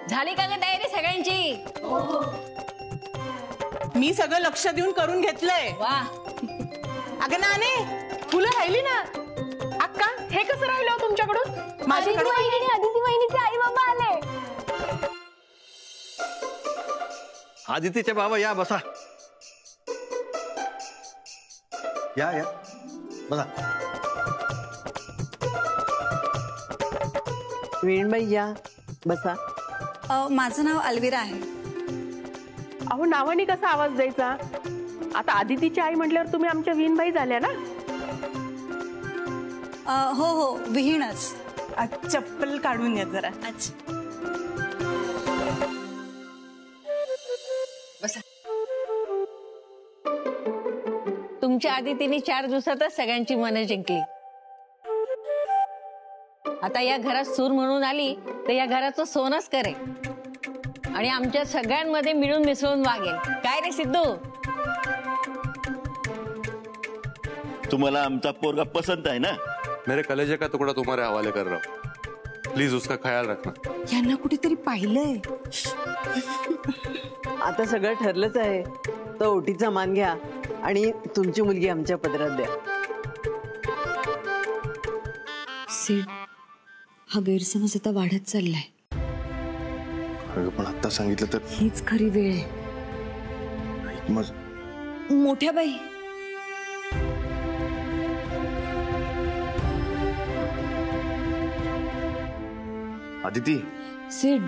झाली का ग तयारी सगळ्यांची? मी सगळं लक्ष देऊन करून घेतलंय. वा. अगं नाने, फुलं राहिली ना. अक्का, हे कसं राहिलं तुमच्याकडून? माझ्याकडून आदिती वहिनीचे आई बाबा आले. आदितीचे बाबा या, बसा. या या बसा. वीणबाई या, बसा. माझं नाव अलविरा आहे. अहो, नावाने कसा आवाज द्यायचा? आता आदितीची आई म्हटल्यावर तुम्ही आमच्या वीणबाई झाल्या ना? हो हो, विहीणच. चप्पल काढून या जरा. अच्छा. बसा. तुमच्या आदितीने 4 दिवसातच सगळ्यांची मनं जिंकली. आता या घरात सूर म्हणून आली तर या घराचं सोनच करे आणि आमच्या सगळ्यांमध्ये मिळून मिसळून वागेल. काय रे सिद्धू? तुम्हाला आमचा पोरगा पसंत है ना? मेरे कलेजे का टुकड़ा तुम्हारे हवाले कर रहा हूँ, प्लीज उसका ख्याल रखना. यांना कुठेतरी पाहिलंय. आता सगळं ठरलंच आहे. तो ओटीचा मान घ्या आणि तुमची मुलगी आमच्या पदरात द्या. सीड, हा गैरसमज आता वाढत चाललाय. अगं पण आता सांगितलं तर हीच खरी वेळ आहे. मग मोठ्या बाई, आदिती, सीड,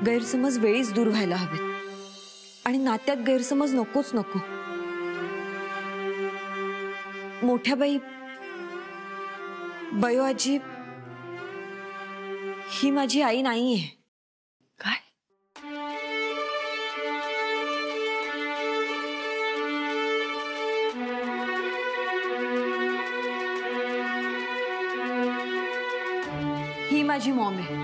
गैरसमज वेळीच दूर व्हायला हवेत आणि नात्यात गैरसमज नकोच नको. मोठ्या बाई, बयो आजी ही माझी आई नाहीये. काय? ही माझी मॉम आहे.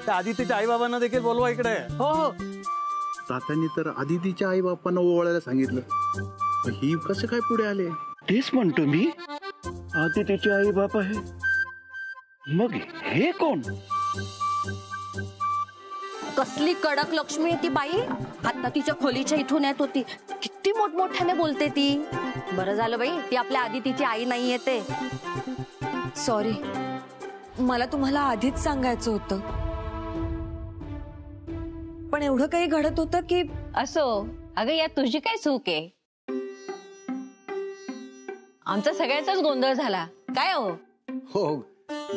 त्या आदितीच्या आई बाबांना देखील बोलवा इकडे. हो हो. तात्यांनी तर आदितीच्या आई बापांना ओवाळायला सांगितलं. ही कसं काय पुढे आले? तेच म्हणतो मी, आदितीचे आई बाप आहे. मग हे कोण? कसली कडक लक्ष्मी आहे ती बाई. आता तिच्या खोलीच्या इथून येत होती. किती मोठमोठ्याने बोलते ती. बरं झालं बाई, ती आपल्या आदितीची आई नाही येते. सॉरी, मला तुम्हाला आधीच सांगायचं होतं, पण एवढं काही घडत होतं की. असो, अगं यात तुझी काय चूक आहे? आमचा सगळ्याचाच गोंधळ झाला. काय हो? हो,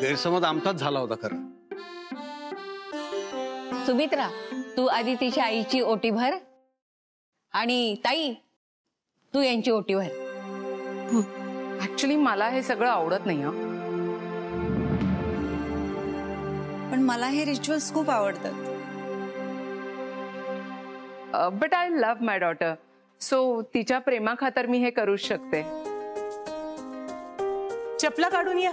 गैरसमज आमचाच झाला होता खरं. सुमित्रा, तू आदितीच्या आईची ओटी भर आणि ताई तू यांची ओटी भर. ऍक्च्युली मला हे सगळं आवडत नाही. पण मला हे रिच्युअल्स खूप आवडतात. But I love my daughter, so तिच्या प्रेमाखातर मी हे करूच शकते. चपला काढून या.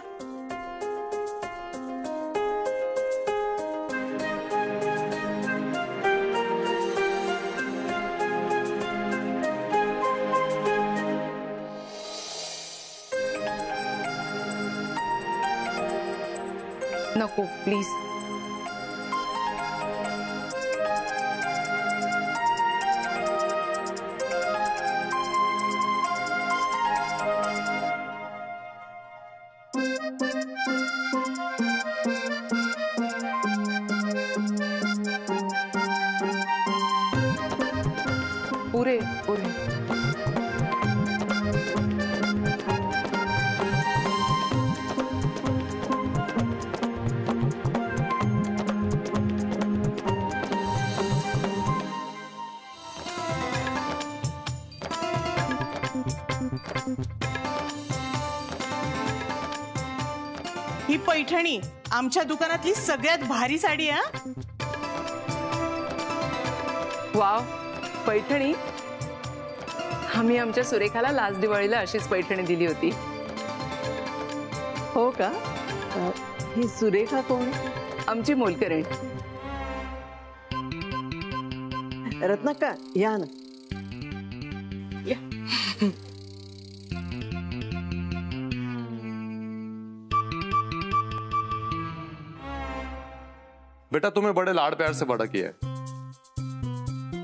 नको प्लीज. पुरे पुरे. ही पैठणी आमच्या दुकानातली सगळ्यात भारी साडी आहे. वाव, पैठणी. आम्ही आमच्या सुरेखाला लास्ट दिवाळीला अशीच पैठणी दिली होती. हो का? ही सुरेखा कोण? आमची मोलकरीण. रत्नाका, या ना. बेटा तुम्हें बड़े लाड़ प्यार से बड़ा किया है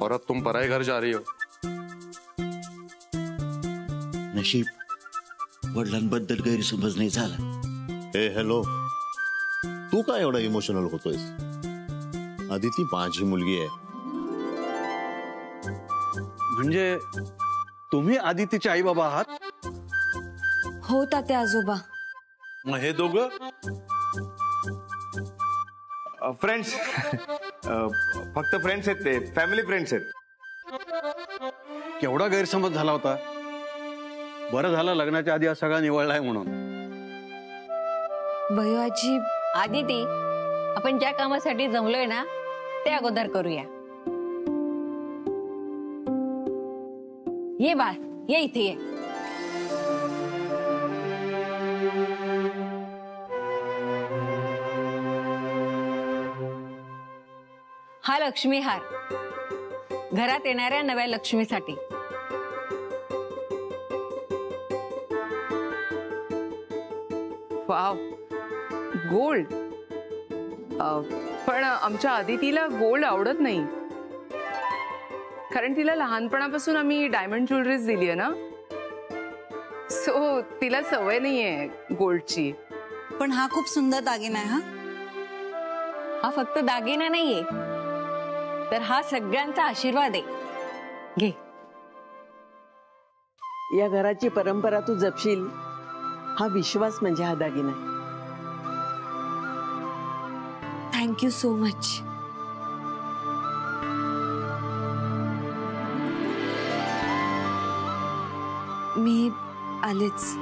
और अब तुम पराए घर जा रही हो। नशीब वडिलांबद्दल गैरसमज नाही झाला। ए हॅलो, तू काय एवढा इमोशनल होतोयस? आदिती माझी मुलगी आहे. म्हणजे तुम्ही आदितीचे आई बाबा आहात? हो तात्या आजोबा. मग हे दोघं फ्रेंड्स फक्त फ्रेंड्स आहेत, ते फॅमिली फ्रेंड्स आहेत. केवढा गैरसमज झाला होता. बरं झालं लग्नाच्या आधी हा सगळा निवळलाय म्हणून. बयो आजी, आदिती, आपण ज्या कामासाठी जमलोय ना ते अगोदर करूया. ये बाळ, ये इथे ये. हा लक्ष्मी हार घरात येणाऱ्या नव्या लक्ष्मीसाठी. Wow, gold. पण आमच्या आदितीला गोल्ड आवडत नाही, कारण तिला लहानपणापासून आम्ही डायमंड ज्वेलरीज दिली आहे ना, सो तिला सवय नाहीये गोल्डची. पण हा खूप सुंदर दागिना आहे. हा फक्त दागिना नाहीये, तर हा सगळ्यांचा आशीर्वाद आहे. घे. या घराची परंपरा तू जपशील हा विश्वास म्हणजे हा दागिना आहे. Thank you so much. मी आलेच.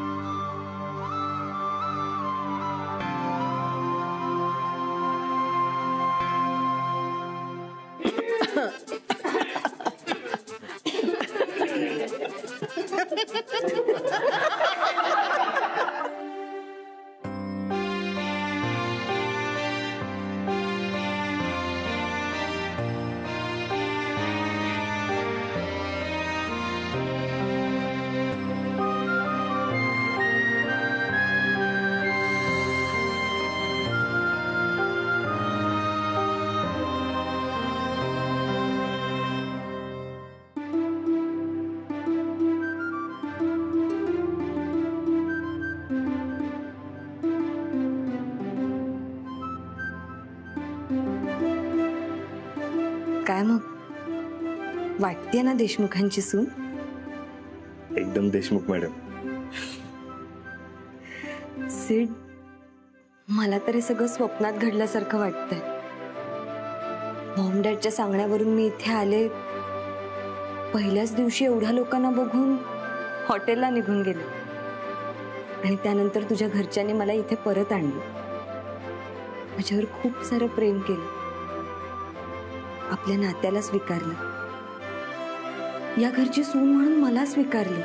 काय मग वाटते ना देशमुखांची सून? एकदम देशमुख मॅडम. सिड, मला तर हे सगळं स्वप्नात घडल्यासारखं वाटतंय. मॉम डॅडच्या सांगण्यावरून मी इथे आले. पहिल्याच दिवशी एवढ्या लोकांना बघून हॉटेलला निघून गेले आणि त्यानंतर तुझ्या घरच्यांनी मला इथे परत आणलं. माझ्यावर खूप सारं प्रेम केलं, आपल्या नात्याला स्वीकारलं, या घरची सून म्हणून मला स्वीकारली.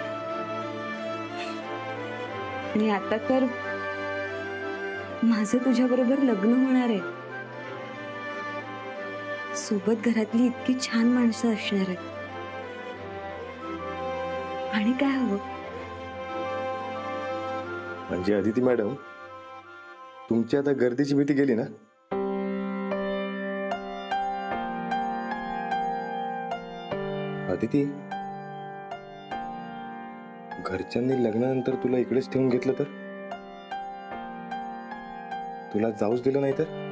आणि आता तर माझं तुझ्याबरोबर लग्न होणार आहे. सोबत घरातली इतकी छान माणसं असणार आहेत. आणि काय हवं? म्हणजे आदिती मॅडम, तुमची आता गर्दीची भीती गेली ना? आदिती, घरच्यांनी लग्नानंतर तुला इकडेच ठेवून घेतलं तर? तुला जाऊच दिलं नाही तर?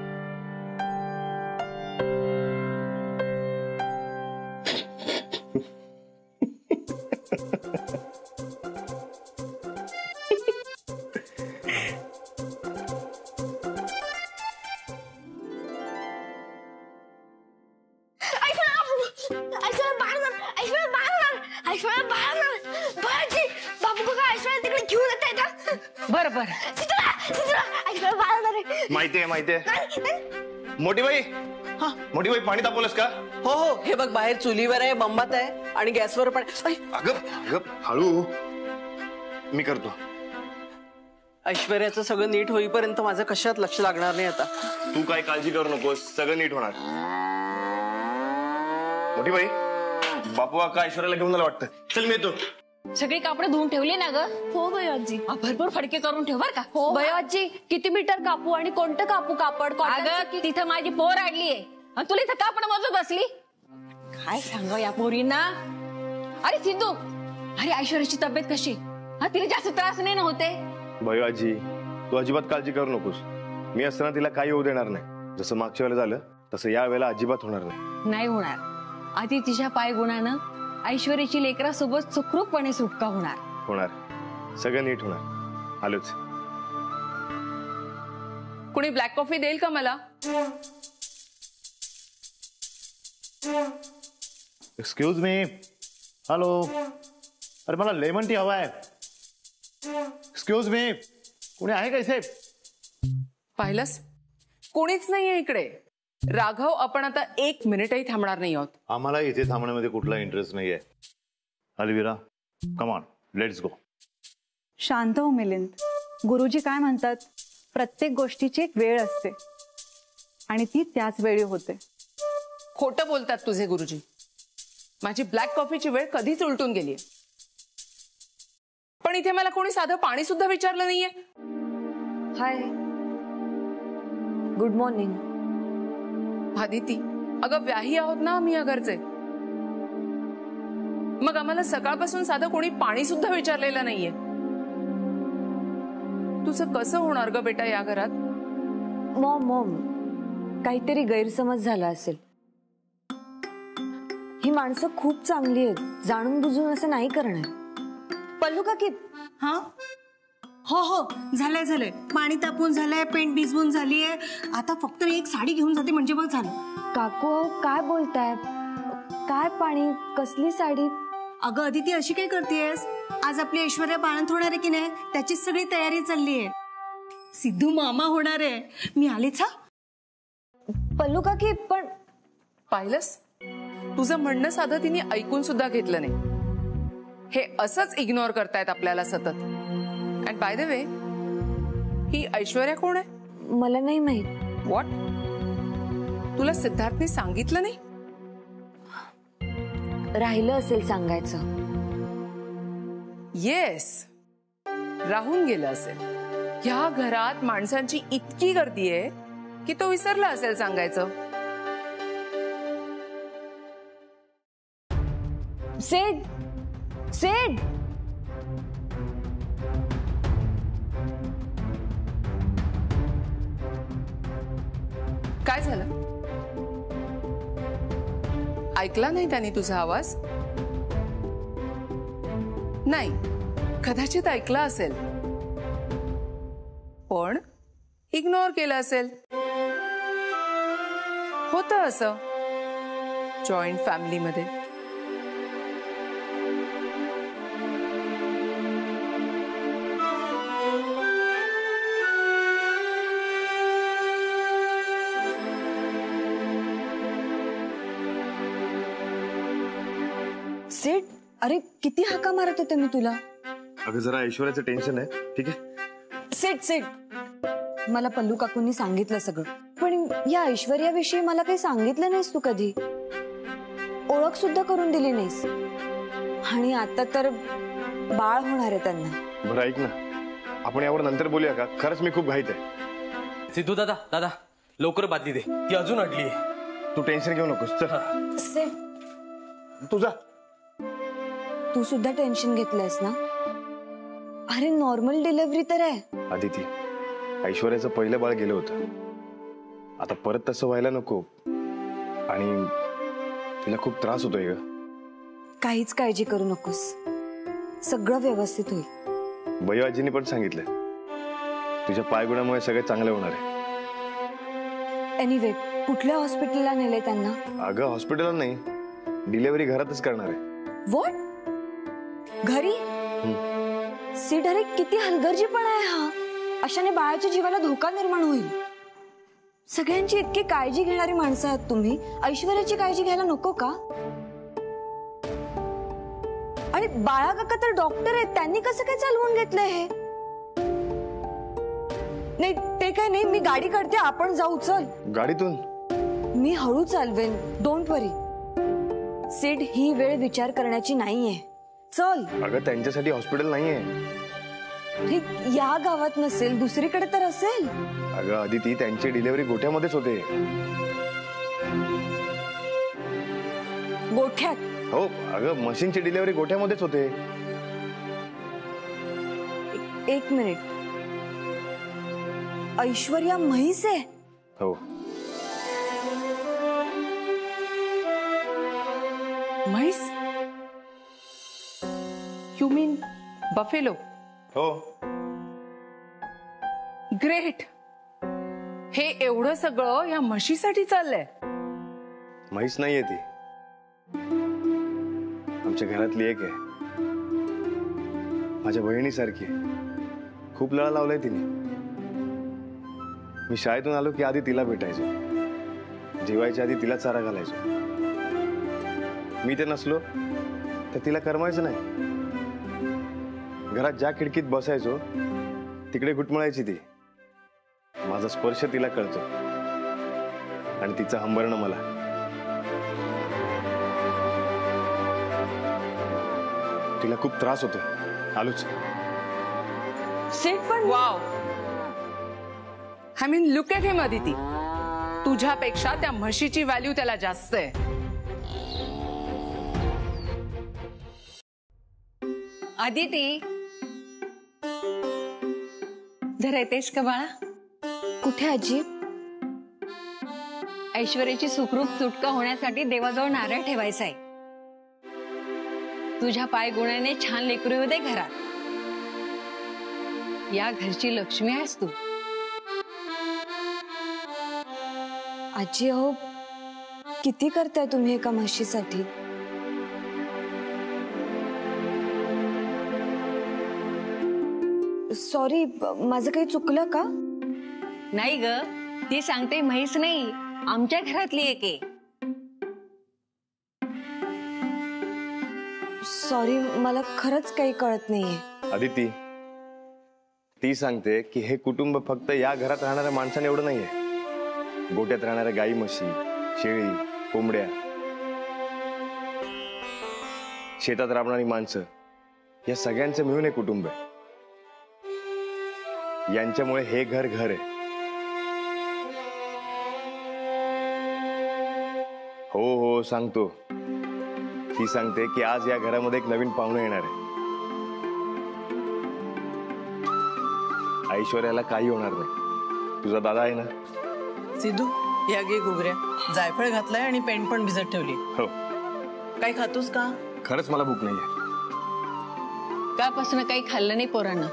बर बर. माहितीये मोठी बाई. मोठी बाई, पाणी तापवलंस का? हो हो, हे बघ बाहेर चुलीवर आहे, बंबात आहे आणि गॅसवर पण. अगं हळू, मी करतो. ऐश्वर्याचं सगळं नीट होईपर्यंत माझं कशात लक्ष लागणार नाही आता. तू काय काळजी करू नकोस, सगळं नीट होणार. मोठी बाई, बापू का ऐश्वर्याला घेऊन मला वाटतं. चल मी येतो. सगळी कापडे धुवून ठेवली ना ग? हो बाई आजी. भरपूर फडके करून ठेव बर का. हो बाई आजी. किती मीटर कापू आणि कोणतं कापू कापड? अगं तिथं माझी पोर अडलीये आणि तुला इथं कापड मोजत बसली. काय सांगाव या पोरींना. अरे सिद्धू, अरे ऐश्वर्याची तब्येत कशी? हा, तिला जास्त त्रास नाही ना होते? भयो आजी, तू अजिबात काळजी करू नकोस. मी असताना तिला काही होऊ देणार नाही. जसं मागच्या वेळेला झालं तसं या वेळेला अजिबात होणार नाही. नाही होणार. आधी तिच्या पाय गुणानं ऐश्वर्याची लेकरासोबत सुखरूपपणे सुटका होणार. होणार, सगळं नीट होणार. आलोच. कुणी ब्लॅक कॉफी देईल का मला? Excuse me. हॅलो. अरे मला लेमन टी हवा आहे. एक्सक्यूज मी, कोणी आहे का इथे? पाहिलंस, कोणीच नाहीये इकडे. राघव, आपण आता 1 मिनिटही थांबणार नाही आहोत. आम्हाला इथे थांबण्यामध्ये कुठला इंटरेस्ट नाहीये. Alvira, come on, let's go. शांत हो मिलिंद. गुरुजी काय म्हणतात, प्रत्येक गोष्टीची एक वेळ असते आणि ती त्याच वेळी होते. खोटं बोलतात तुझे गुरुजी. माझी ब्लॅक कॉफीची वेळ कधीच उलटून गेलीये. पण इथे मला कोणी साधं पाणी सुद्धा विचारलं नाहीये. हाय, गुड मॉर्निंग. आदिती, अगं व्याही आहोत ना आम्ही या घरचे. मग आम्हाला सकाळपासून साधं कोणी पाणी सुद्धा विचारलेलं नाहीये. तुझं कसं होणार ग बेटा या घरात? मॉम, काहीतरी गैरसमज झाला असेल. ही माणसं खूप चांगली आहेत, जाणून बुजून असं नाही करणार. पल्लू काकी. हा, हो झालंय. पाणी तापून झालंय, पेंट भिजवून झालीये. आता फक्त मी एक साडी घेऊन जाते म्हणजे मग झालं. काकू काय बोलताय? काय पाणी, कसली साडी? अगं अदिती, अशी काय करतेयस? आज आपली ऐश्वर्या बाळंत होणार आहे की नाही, त्याचीच सगळी तयारी चालली आहे. सिद्धू मामा होणार आहे. मी आलेच. हा पल्लू काकी, पण पाहिलंस, तुझं म्हणणं साधं तिने ऐकून सुद्धा घेतलं नाही. हे असंच इग्नोर करतायत आपल्याला सतत. अँड बाय द वे, ही ऐश्वर्या कोण आहे? मला नाही माहित. व्हॉट? तुला सिद्धार्थने सांगितलं नाही? राहिलं असेल सांगायचं. येस, राहून गेलं असेल. ह्या घरात माणसांची इतकी गर्दी आहे की तो विसरला असेल सांगायचं. सेड. काय झालं? ऐकला नाही त्याने तुझा आवाज? नाही, कदाचित ऐकला असेल पण इग्नोर केलं असेल. होतं असं जॉईंट फॅमिलीमध्ये. सेड, अरे किती हाका मारत होते मी तुला. अगं जरा ऐश्वर्याचं टेन्शन आहे. ठीक आहे. सेड, मला पल्लू काकूंनी सांगितलं सगळं, पण या ऐश्वर्याविषयी मला काही सांगितलं नाहीस तू कधी. ओळख सुद्धा करून दिली नाहीस. आणि आता तर बाळ होणार आहे त्यांना. बरं ऐक ना, आपण यावर नंतर बोलूया का? खरंच मी खूप घाईत आहे. सिद्धू दादा लवकर बादली दे, ती अजून अडली आहे. तू टेन्शन घेऊ नकोस. चल सेड, तुझा. तू सुद्धा टेन्शन घेतलंयस ना? अरे नॉर्मल डिलिव्हरी तर आहे. आदिती, ऐश्वर्याचं पहिलं बाळ गेलं होतं. आता परत तसं व्हायला नको. आणि तिला खूप त्रास होतोय ग. काहीच काळजी करू नकोस, सगळं व्यवस्थित होईल. भयो आजींनी पण सांगितलं तुझ्या पायगुणामुळे सगळे चांगले होणार आहे. एनिवे, कुठल्या हॉस्पिटलला नेले त्यांना? अगं हॉस्पिटलला नाही, डिलिव्हरी घरातच करणार आहे. व्हॉट? घरी? सीड, अरे किती हलगर्जीपणा आहे हा. अशाने बाळाच्या जीवाला धोका निर्माण होईल. सगळ्यांची इतकी काळजी घेणारी माणसं आहात तुम्ही, ऐश्वर्याची काळजी घ्यायला नको का? आणि बाळा काका तर डॉक्टर आहेत, त्यांनी कसं काय चालवून घेतलंय हे? नाही ते काय नाही, मी गाडी काढते, आपण जाऊ. चल. गाडीतून? मी हळू चालवेन, डोंट वरी. सीड, ही वेळ विचार करण्याची नाहीये. चल. अगं त्यांच्यासाठी हॉस्पिटल नाहीये. ठीक, या गावात नसेल, दुसरीकडे तर असेल. अगं अदिती, त्यांची डिलिव्हरी गोठ्यामध्येच होते. गोठ्यात? हो अगं, मशीनची डिलिव्हरी गोठ्यामध्येच होते. एक मिनिट, ऐश्वर्या म्हैस आहे? हो. म्हैस? You mean buffalo? हो. ग्रेट. हे एवढं सगळं या म्हशीसाठी चाललंय? म्हैस नाहीये ती, आमच्या घरातली एक आहे. माझ्या बहिणीसारखी. खूप लळा लावलाय तिने. मी शाळेतून आलो की आधी तिला भेटायचो, जेवायच्या आधी तिला चारा घालायचो. मी ते नसलो तर तिला करमायचं नाही. घरात ज्या खिडकीत बसायचो तिकडे घुटमळायची ती. माझा स्पर्श तिला कळतो आणि तिचं हंबरणं मला. तिला खूप त्रास होतो. आलोच. सेट पण. Wow. I mean look at him Aditi. तुझ्यापेक्षा त्या म्हशीची व्हॅल्यू त्याला जास्त आहे. अदिती, जरा येतेस का बाळा? कुठे आजी? ऐश्वर्याची सुखरूप सुटका होण्यासाठी देवाजवळ नारळ ठेवायचा आहे. तुझ्या पाय गुणाने छान लेकरू येऊ दे घरात. या घरची लक्ष्मी आहेस तू. आजी अहो, किती करताय तुम्ही एका म्हशीसाठी? सॉरी, माझं काही चुकलं का? नाही ग, ती सांगते म्हैस नाही, आमच्या घरातली एक आहे. सॉरी, मला खरंच काही कळत नाहीये. अदिती, ती सांगते की हे कुटुंब फक्त या घरात राहणाऱ्या माणसाने एवढं नाहीये. गोट्यात राहणाऱ्या गाई, म्हशी, शेळी, कोंबड्या, शेतात राबणारी माणसं, या सगळ्यांचं मिळून एक कुटुंब आहे. यांच्यामुळे हे घर घर आहे. हो हो सांगतो. ती सांगते की आज या घरामध्ये एक नवीन पाहुणे येणार आहे. ऐश्वर्याला काही होणार नाही. तुझा दादा आहे ना? सिद्धू, या घे घुगऱ्या. जायफळ घातलाय आणि पेंट पण भिजत ठेवली. हो. काही खातोस का? खरंच मला भूक नाहीये. कालपासून काही खाल्लं नाही पोरानं.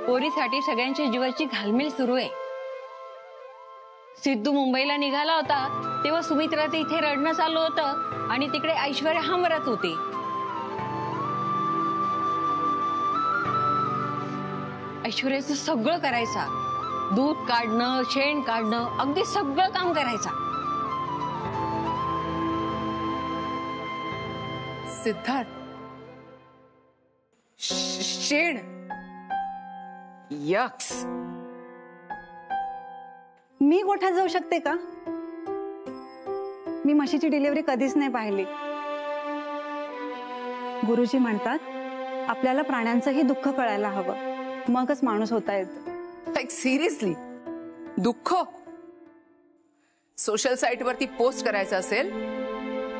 पोरीसाठी सगळ्यांच्या जीवाची घालमेल सुरू आहे. सिद्धू मुंबईला निघाला होता तेव्हा सुमित्राचं इथे रडणं चालू होतं आणि तिकडे ऐश्वर्या हमरत होती. ऐश्वर्याचं सगळं करायचा. दूध काढणं, शेण काढणं, अगदी सगळं काम करायचा. सिद्धार्थ, शेण? यक्स. मी गोठ्यात जाऊ शकते का? मी म्हशीची डिलिव्हरी कधीच नाही पाहिली. गुरुजी म्हणतात आपल्याला प्राण्यांचंही दुःख कळायला हवं, मगच माणूस होता येतो. Like seriously? दुःख? सोशल साईट वरती पोस्ट करायचं असेल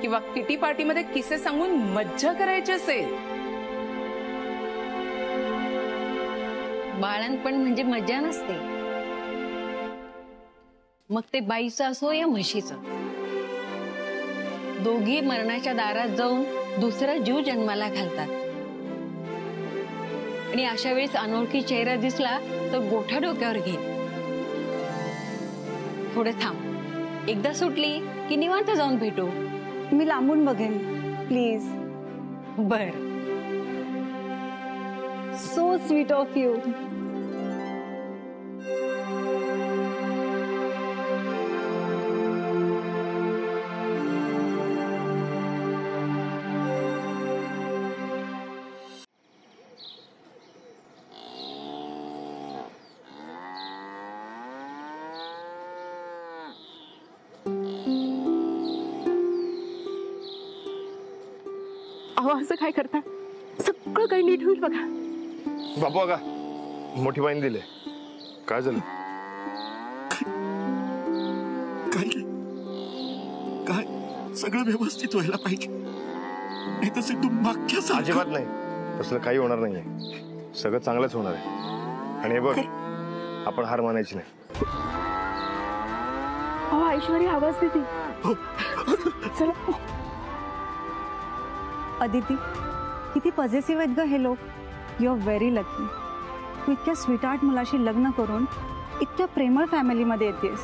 किंवा किटी पार्टीमध्ये किस्से सांगून मज्जा करायची असेल? बाळणपण म्हणजे मजा नसते. मग ते बाईचं असो या म्हशीचं. दोघी मरणाच्या दारात जाऊन दुसरा जीव जन्माला घालतात. आणि अशा वेळेस अनोळखी चेहरा दिसला तर गोठा डोक्यावर घेईल. थोडं थांब, एकदा सुटली की निवांत जाऊन भेटू. मी लांबून बघेन प्लीज. बर. So sweet of you. अहो असं काय करता? असं सगळं काही नीट होईल बघा. बापू का मोठी बहीण दिले काय झालं? काय सगळं व्यवस्थित व्हायला पाहिजे, नाही तर सिद्धू मागच्या अजिबात नाही, तसलं काही होणार नाहीये. सगळं चांगलंच होणार आहे. आणि हे बघ, आपण हार मानायची नाही. हो ऐश्वर्या आवाज देते. चला. अदिती, किती पॉझिटिव्ह आहेत ग हे लोक. You are very lucky. तू इतक्या स्वीटहार्ट मुलाशी लग्न करून इतक्या प्रेमळ फॅमिलीमध्ये येतेस.